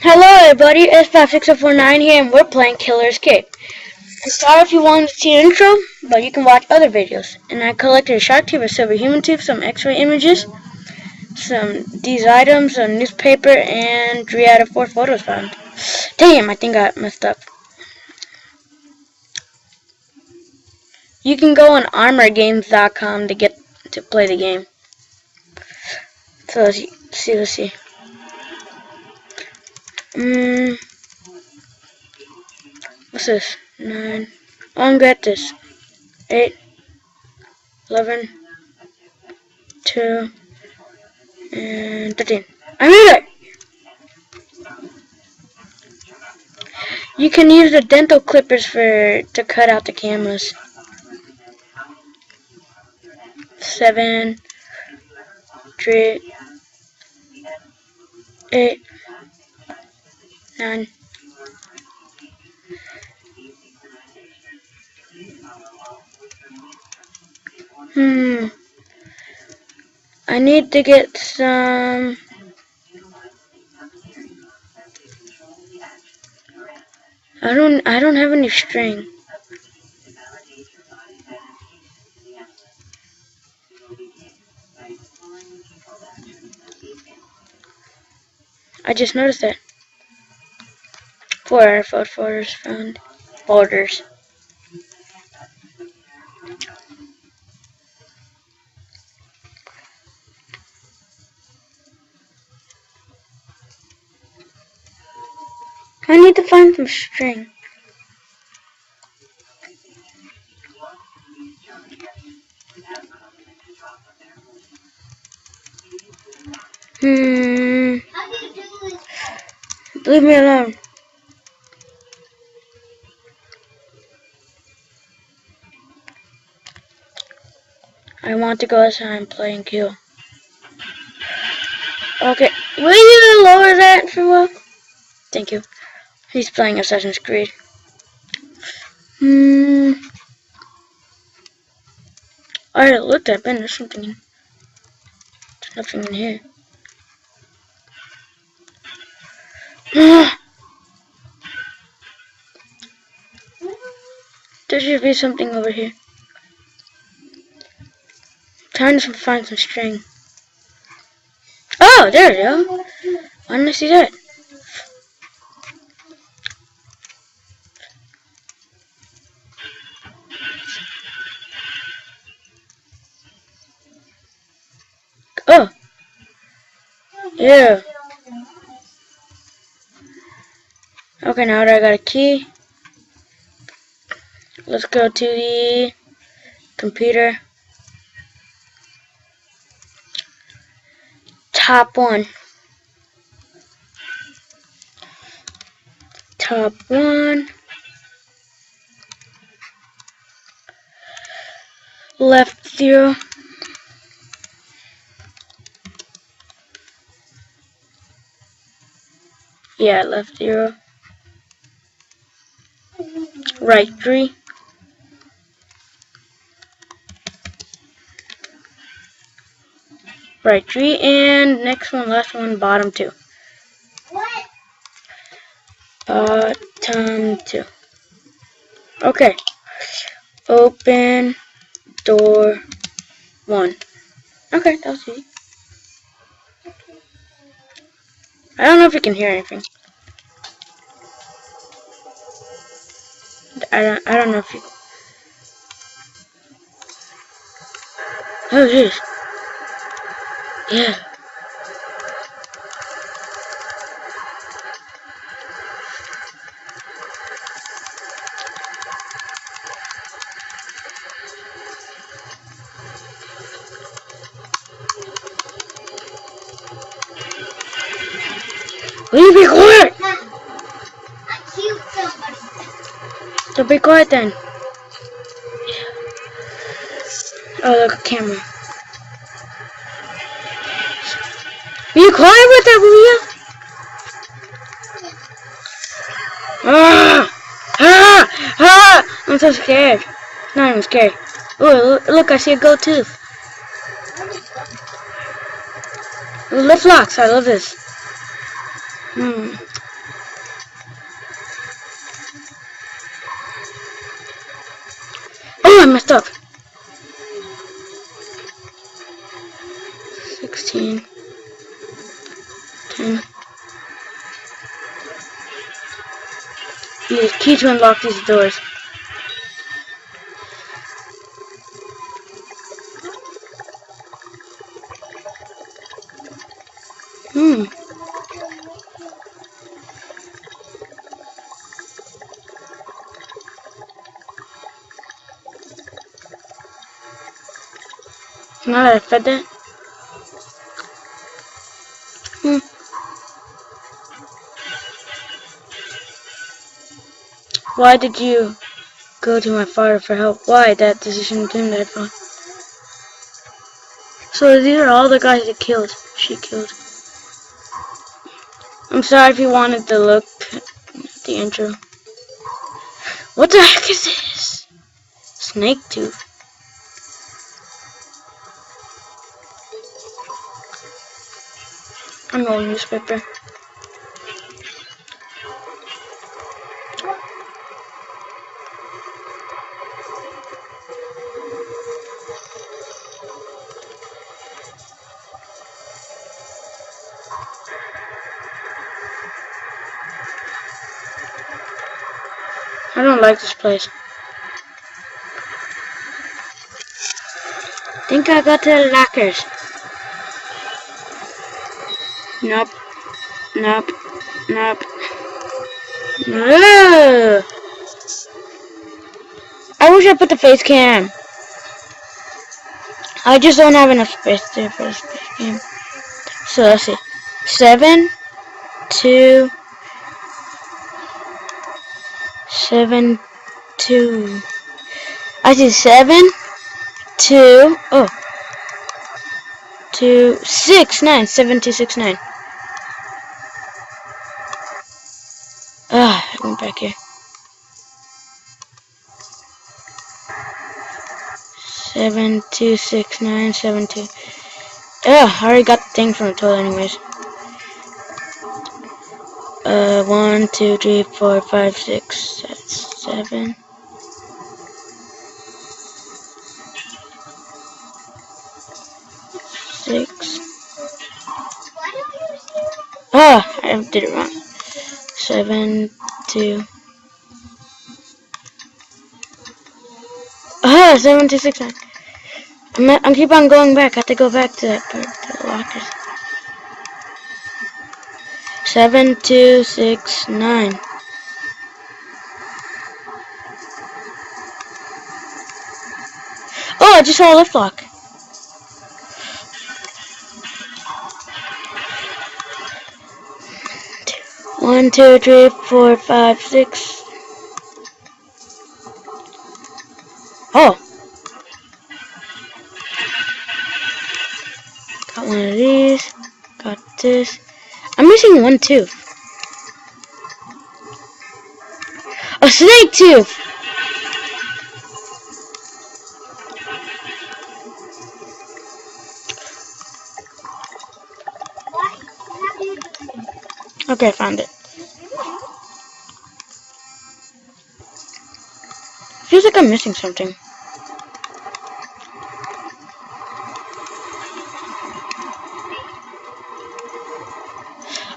Hello everybody, it's 56049 here and we're playing Killer Escape. And sorry if you wanted to see an intro, but you can watch other videos. And I collected a shark tooth, a silver human tooth, some x-ray images, these items, a newspaper, and 3 out of 4 photos found. Damn, I think I messed up. You can go on armorgames.com to play the game. So let's see. What's this? 9. Oh, I'm good at this. 8, 11, 2, and 13. I made it! You can use the dental clippers to cut out the cameras. 7, 3, 8, 9. I need to get some. I don't have any string. I just noticed that. 4 photos found. Folders. I need to find some string. Leave me alone. I want to go outside and play and kill. Okay, will you lower that for a while? Thank you. He's playing Assassin's Creed. I already looked at Ben. There's something in. There's nothing in here. There should be something over here. Trying to find some string. Oh, there we go. Why didn't I see that? Oh. Yeah. Okay, now that I got a key, let's go to the computer. Top 1. Top 1. Left 0. Yeah, left 0. Right 3. Right 3, and next one, last one, bottom 2. What? Bottom 2. Okay. Open door 1. Okay, that was easy. I don't know if you can hear anything. I don't know if you. Oh jeez. Yeah. Will you be quiet? I killed somebody. So be quiet then. Oh, look, a camera. Be quiet with that, will you? I'm so scared. Not even scared. Oh, look, I see a gold tooth. Ooh, lift locks, I love this. Use a key to unlock these doors. Now that I fed that. Why did you go to my father for help? Why? That decision didn't that fun. So these are all the guys that killed. She killed. I'm sorry if you wanted to look at the intro. What the heck is this? Snake tooth. I'm old newspaper. I don't like this place. Think I got to the lockers. Nope. Nope. Nope. Ugh. I wish I put the face cam. I just don't have enough space there for the face cam. So let's see. 7, 2, 7, 2. I see 7, 2. Oh. 2, 6, 9. 7, 2, 6, 9. I went back here. 7, 2, 6, 9, 7, 2. I already got the thing from the toilet anyways. 1, 2, 3, 4, 5, 6. That's 7. 6. I did it wrong. 7, 2. 7, 2, 6, 9. I'm keep on going back. I have to go back to that part, to the lockers. 7, 2, 6, 9. Oh, I just saw a lift lock. One, 2, 3, 4, 5, 6. Oh. Got one of these. Got this. I'm missing one tooth. A snake tooth! Okay, I found it. Feels like I'm missing something.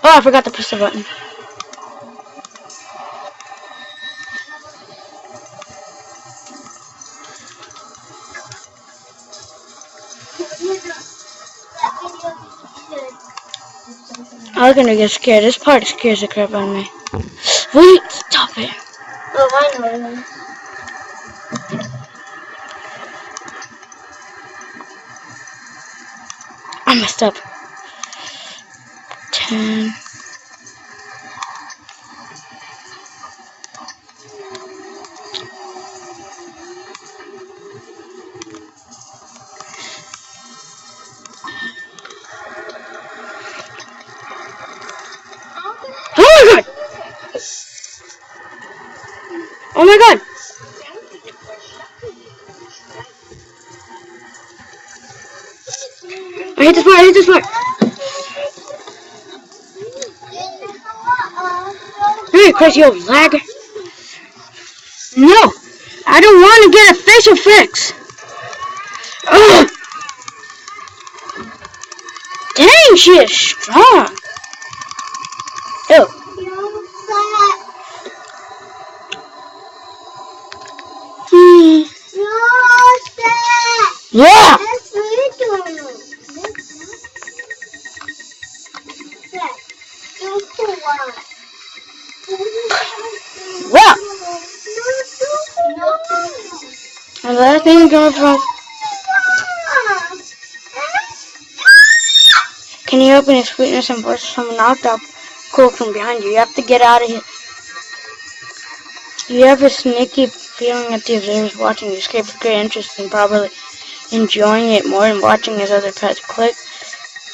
Oh, I forgot to press the button. I was gonna get scared. This part scares the crap out of me. Wait, stop it. Oh, I know. I messed up. 10. Oh my god! Oh my god! I hit this part, I hit this part! Hey, crazy old lag! No! I don't want to get a facial fix! Ugh! Dang, she is strong! Ew. Yeah! That's what you're doing. Well, and the last thing coming from... Can you open his sweetness and force someone knocked up cold from behind you? You have to get out of here. You have a sneaky feeling that the observer's watching you escape with great interest and probably enjoying it more than watching his other pets click.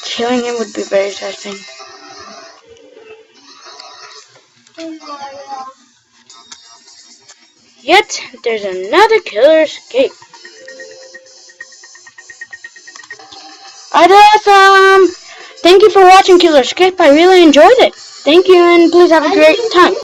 Killing him would be very satisfying. Yet, there's another killer escape. Alright, awesome! Thank you for watching Killer Escape. I really enjoyed it. Thank you, and please have a great time.